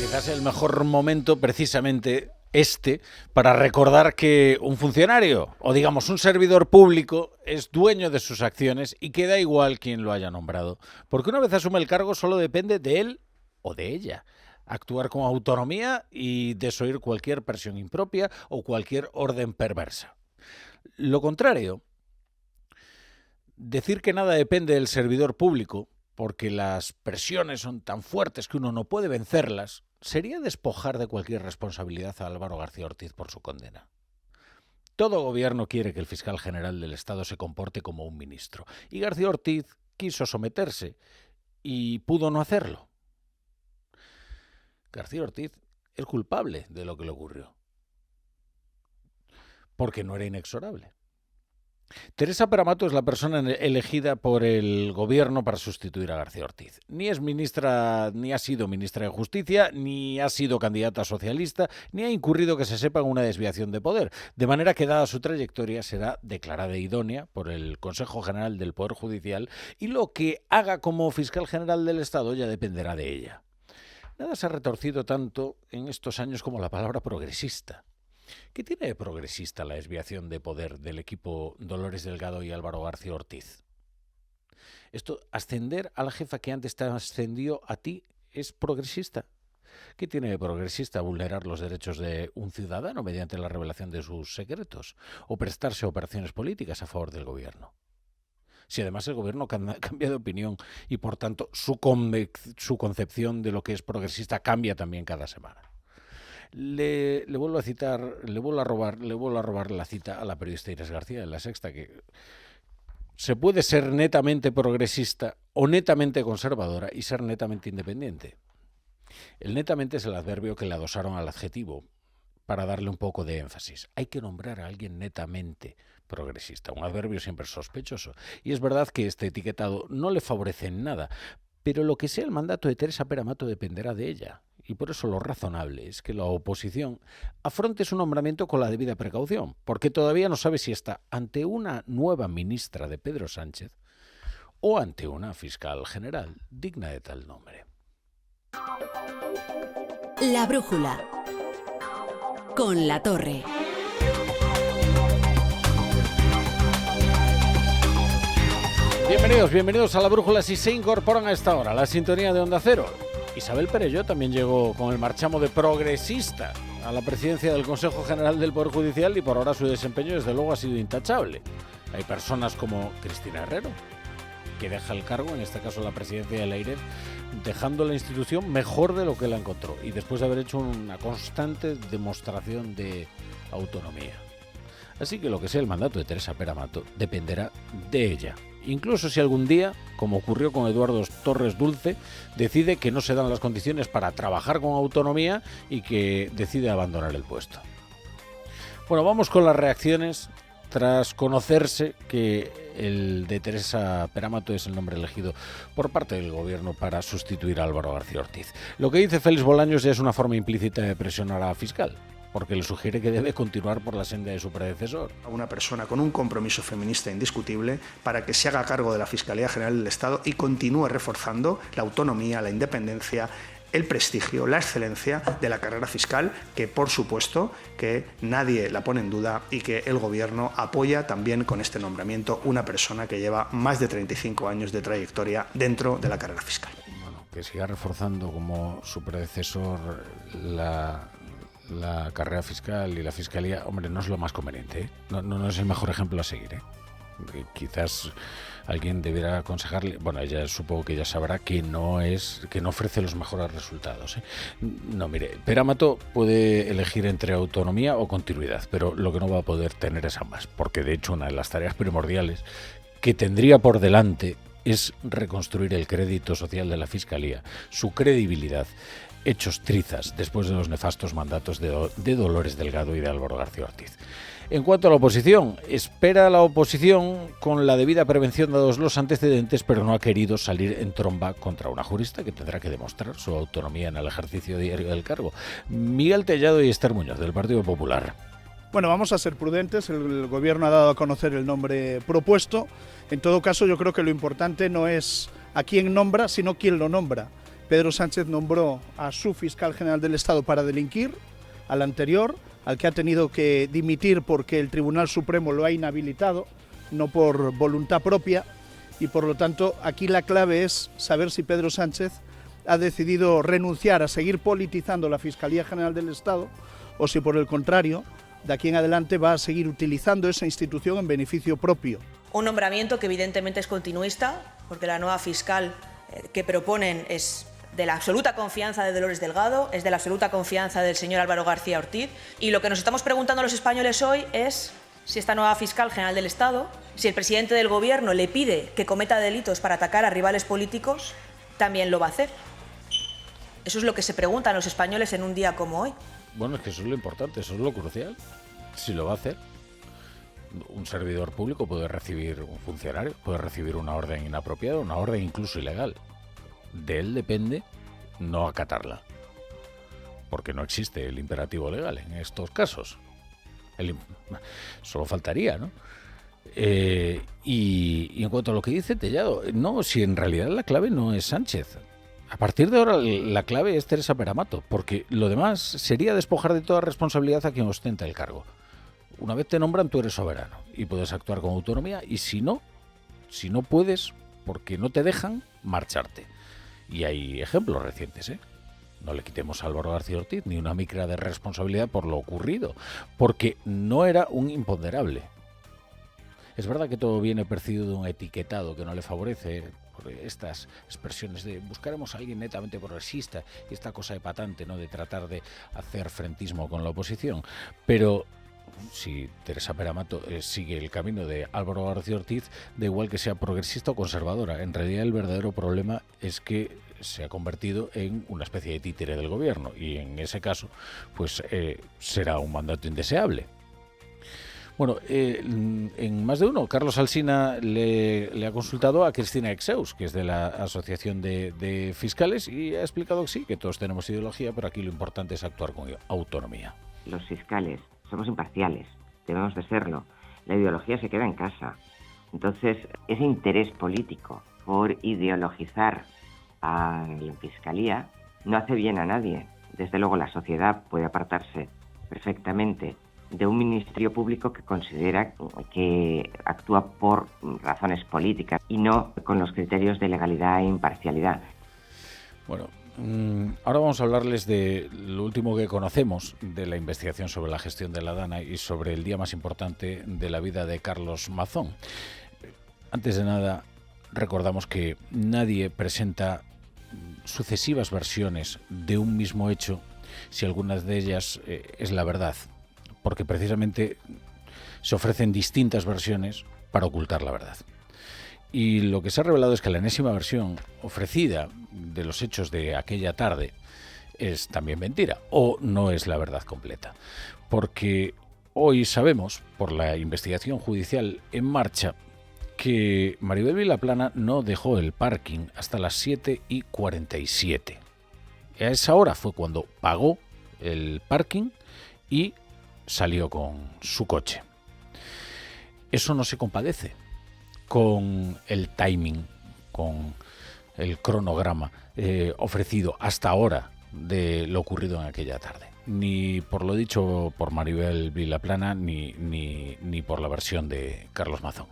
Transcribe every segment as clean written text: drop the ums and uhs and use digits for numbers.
quizás el mejor momento precisamente para recordar que un funcionario, o digamos un servidor público, es dueño de sus acciones y que da igual quién lo haya nombrado, porque una vez asume el cargo solo depende de él o de ella actuar con autonomía y desoír cualquier presión impropia o cualquier orden perversa. Lo contrario, decir que nada depende del servidor público, porque las presiones son tan fuertes que uno no puede vencerlas, sería despojar de cualquier responsabilidad a Álvaro García Ortiz por su condena. Todo gobierno quiere que el fiscal general del Estado se comporte como un ministro, y García Ortiz quiso someterse y pudo no hacerlo. García Ortiz es culpable de lo que le ocurrió, porque no era inexorable. Teresa Peramato es la persona elegida por el gobierno para sustituir a García Ortiz. Ni es ministra, ni ha sido ministra de Justicia, ni ha sido candidata socialista, ni ha incurrido que se sepa en una desviación de poder. De manera que, dada su trayectoria, será declarada idónea por el Consejo General del Poder Judicial y lo que haga como fiscal general del Estado ya dependerá de ella. Nada se ha retorcido tanto en estos años como la palabra progresista. ¿Qué tiene de progresista la desviación de poder del equipo Dolores Delgado y Álvaro García Ortiz? Esto, ascender a la jefa que antes te ascendió a ti, ¿es progresista? ¿Qué tiene de progresista vulnerar los derechos de un ciudadano mediante la revelación de sus secretos o prestarse a operaciones políticas a favor del gobierno? Si además el gobierno cambia de opinión y por tanto su concepción de lo que es progresista cambia también cada semana. Le vuelvo a robar la cita a la periodista Inés García de La Sexta, que se puede ser netamente progresista o netamente conservadora y ser netamente independiente. El netamente es el adverbio que le adosaron al adjetivo para darle un poco de énfasis. Hay que nombrar a alguien netamente progresista, un adverbio siempre sospechoso. Y es verdad que este etiquetado no le favorece en nada, pero lo que sea el mandato de Teresa Peramato dependerá de ella. Y por eso lo razonable es que la oposición afronte su nombramiento con la debida precaución, porque todavía no sabe si está ante una nueva ministra de Pedro Sánchez o ante una fiscal general digna de tal nombre. La brújula con La Torre. Bienvenidos a La Brújula. Si se incorporan a esta hora, la sintonía de Onda Cero. Isabel Perelló también llegó con el marchamo de progresista a la presidencia del Consejo General del Poder Judicial y por ahora su desempeño desde luego ha sido intachable. Hay personas como Cristina Herrero, que deja el cargo, en este caso la presidencia del AIREF, dejando la institución mejor de lo que la encontró y después de haber hecho una constante demostración de autonomía. Así que lo que sea el mandato de Teresa Peramato dependerá de ella. Incluso si algún día, como ocurrió con Eduardo Torres Dulce, decide que no se dan las condiciones para trabajar con autonomía y que decide abandonar el puesto. Bueno, vamos con las reacciones tras conocerse que el de Teresa Peramato es el nombre elegido por parte del gobierno para sustituir a Álvaro García Ortiz. Lo que dice Félix Bolaños ya es una forma implícita de presionar a la fiscal, porque le sugiere que debe continuar por la senda de su predecesor. Una persona con un compromiso feminista indiscutible para que se haga cargo de la Fiscalía General del Estado y continúe reforzando la autonomía, la independencia, el prestigio, la excelencia de la carrera fiscal, que por supuesto que nadie la pone en duda y que el Gobierno apoya también con este nombramiento una persona que lleva más de 35 años de trayectoria dentro de la carrera fiscal. Bueno, que siga reforzando como su predecesor la carrera fiscal y la fiscalía, hombre, no es lo más conveniente, ¿eh? No es el mejor ejemplo a seguir, ¿eh? Quizás alguien debiera aconsejarle, bueno, ella supongo que ya sabrá que no ofrece los mejores resultados, ¿eh? No, mire, Peramato puede elegir entre autonomía o continuidad, pero lo que no va a poder tener es ambas, porque de hecho una de las tareas primordiales que tendría por delante es reconstruir el crédito social de la Fiscalía, su credibilidad, hechos trizas después de los nefastos mandatos de Dolores Delgado y de Álvaro García Ortiz. En cuanto a la oposición, espera la oposición con la debida prevención dados los antecedentes, pero no ha querido salir en tromba contra una jurista que tendrá que demostrar su autonomía en el ejercicio diario del cargo. Miguel Tellado y Esther Muñoz, del Partido Popular. Bueno, vamos a ser prudentes, el Gobierno ha dado a conocer el nombre propuesto. En todo caso, yo creo que lo importante no es a quién nombra, sino quién lo nombra. Pedro Sánchez nombró a su fiscal general del Estado para delinquir, al anterior, al que ha tenido que dimitir porque el Tribunal Supremo lo ha inhabilitado, no por voluntad propia, y por lo tanto aquí la clave es saber si Pedro Sánchez ha decidido renunciar a seguir politizando la Fiscalía General del Estado o si por el contrario, de aquí en adelante va a seguir utilizando esa institución en beneficio propio. Un nombramiento que evidentemente es continuista, porque la nueva fiscal que proponen es de la absoluta confianza de Dolores Delgado, es de la absoluta confianza del señor Álvaro García Ortiz, y lo que nos estamos preguntando los españoles hoy es si esta nueva fiscal general del Estado, si el presidente del Gobierno le pide que cometa delitos para atacar a rivales políticos, también lo va a hacer. Eso es lo que se preguntan los españoles en un día como hoy. Bueno, es que eso es lo importante, eso es lo crucial. Si lo va a hacer, un servidor público puede recibir, un funcionario puede recibir una orden inapropiada, una orden incluso ilegal. De él depende no acatarla, porque no existe el imperativo legal en estos casos. Solo faltaría, ¿no? Y en cuanto a lo que dice Tellado, no, si en realidad la clave no es Sánchez. A partir de ahora la clave es Teresa Peramato, porque lo demás sería despojar de toda responsabilidad a quien ostenta el cargo. Una vez te nombran, tú eres soberano y puedes actuar con autonomía, y si no puedes, porque no te dejan, marcharte. Y hay ejemplos recientes, ¿eh? No le quitemos a Álvaro García Ortiz ni una micra de responsabilidad por lo ocurrido, porque no era un imponderable. Es verdad que todo viene precedido de un etiquetado que no le favorece, por estas expresiones de buscaremos a alguien netamente progresista y esta cosa epatante, ¿no?, de tratar de hacer frentismo con la oposición. Pero si Teresa Peramato sigue el camino de Álvaro García Ortiz, da igual que sea progresista o conservadora. En realidad el verdadero problema es que se ha convertido en una especie de títere del gobierno, y en ese caso pues será un mandato indeseable. Bueno, en más de uno, Carlos Alsina le ha consultado a Cristina Exeus, que es de la Asociación de Fiscales, y ha explicado que sí, que todos tenemos ideología, pero aquí lo importante es actuar con autonomía. Los fiscales somos imparciales, debemos de serlo. La ideología se queda en casa. Entonces, ese interés político por ideologizar a la Fiscalía no hace bien a nadie. Desde luego, la sociedad puede apartarse perfectamente de un ministerio público que considera que actúa por razones políticas y no con los criterios de legalidad e imparcialidad. Bueno, ahora vamos a hablarles de lo último que conocemos de la investigación sobre la gestión de la DANA y sobre el día más importante de la vida de Carlos Mazón. Antes de nada, recordamos que nadie presenta sucesivas versiones de un mismo hecho si alguna de ellas es la verdad, porque precisamente se ofrecen distintas versiones para ocultar la verdad. Y lo que se ha revelado es que la enésima versión ofrecida de los hechos de aquella tarde es también mentira, o no es la verdad completa. Porque hoy sabemos, por la investigación judicial en marcha, que Maribel Vilaplana no dejó el parking hasta las 7:47. A esa hora fue cuando pagó el parking y salió con su coche. Eso no se compadece con el timing, con el cronograma ofrecido hasta ahora de lo ocurrido en aquella tarde. Ni por lo dicho por Maribel Vilaplana, ni por la versión de Carlos Mazón.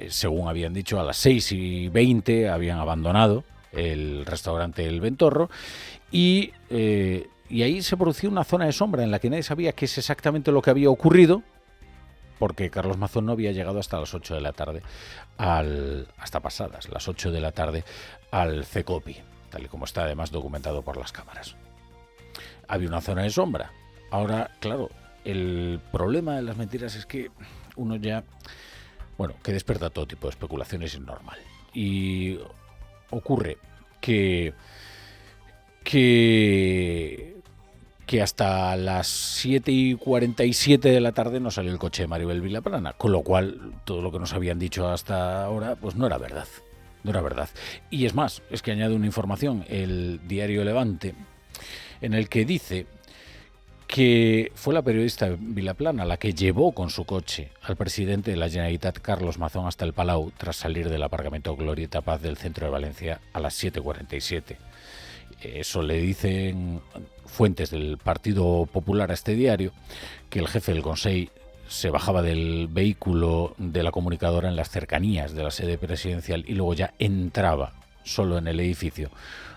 Según habían dicho, a las 6:20 habían abandonado el restaurante El Ventorro y ahí se produció una zona de sombra en la que nadie sabía qué es exactamente lo que había ocurrido, porque Carlos Mazón no había llegado hasta las 8 de la tarde, hasta pasadas las 8 de la tarde, al CECOPI, tal y como está además documentado por las cámaras. Había una zona de sombra. Ahora, claro, el problema de las mentiras es que uno ya, que despierta todo tipo de especulaciones, es normal. Y ocurre que hasta las 7:47 de la tarde no salió el coche de Maribel Vilaplana, con lo cual todo lo que nos habían dicho hasta ahora pues no era verdad. No era verdad. Y es más, es que añade una información el diario Levante, en el que dice que fue la periodista Vilaplana la que llevó con su coche al presidente de la Generalitat, Carlos Mazón, hasta el Palau, tras salir del aparcamiento Glorieta Paz del centro de Valencia a las 7:47. Eso le dicen fuentes del Partido Popular a este diario, que el jefe del Consejo se bajaba del vehículo de la comunicadora en las cercanías de la sede presidencial y luego ya entraba solo en el edificio,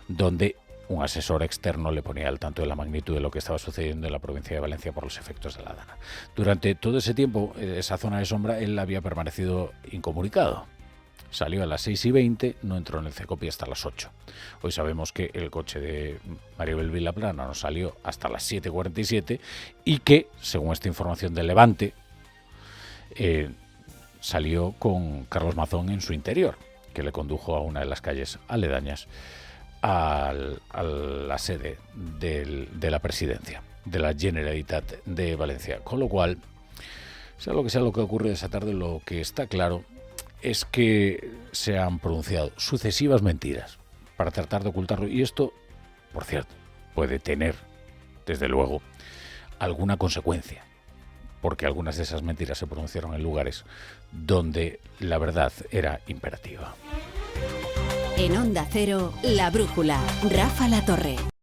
donde un asesor externo le ponía al tanto de la magnitud de lo que estaba sucediendo en la provincia de Valencia por los efectos de la Dana. Durante todo ese tiempo, esa zona de sombra, él había permanecido incomunicado. Salió a las 6:20, no entró en el CECOPI hasta las 8. Hoy sabemos que el coche de Maribel Vilaplana no salió hasta las 7:47 y que, según esta información del Levante, salió con Carlos Mazón en su interior, que le condujo a una de las calles aledañas a la sede de la presidencia, de la Generalitat de Valencia. Con lo cual, sea lo que ocurre esa tarde, lo que está claro es que se han pronunciado sucesivas mentiras para tratar de ocultarlo. Y esto, por cierto, puede tener, desde luego, alguna consecuencia, porque algunas de esas mentiras se pronunciaron en lugares donde la verdad era imperativa. En Onda Cero, La Brújula, Rafa La Torre.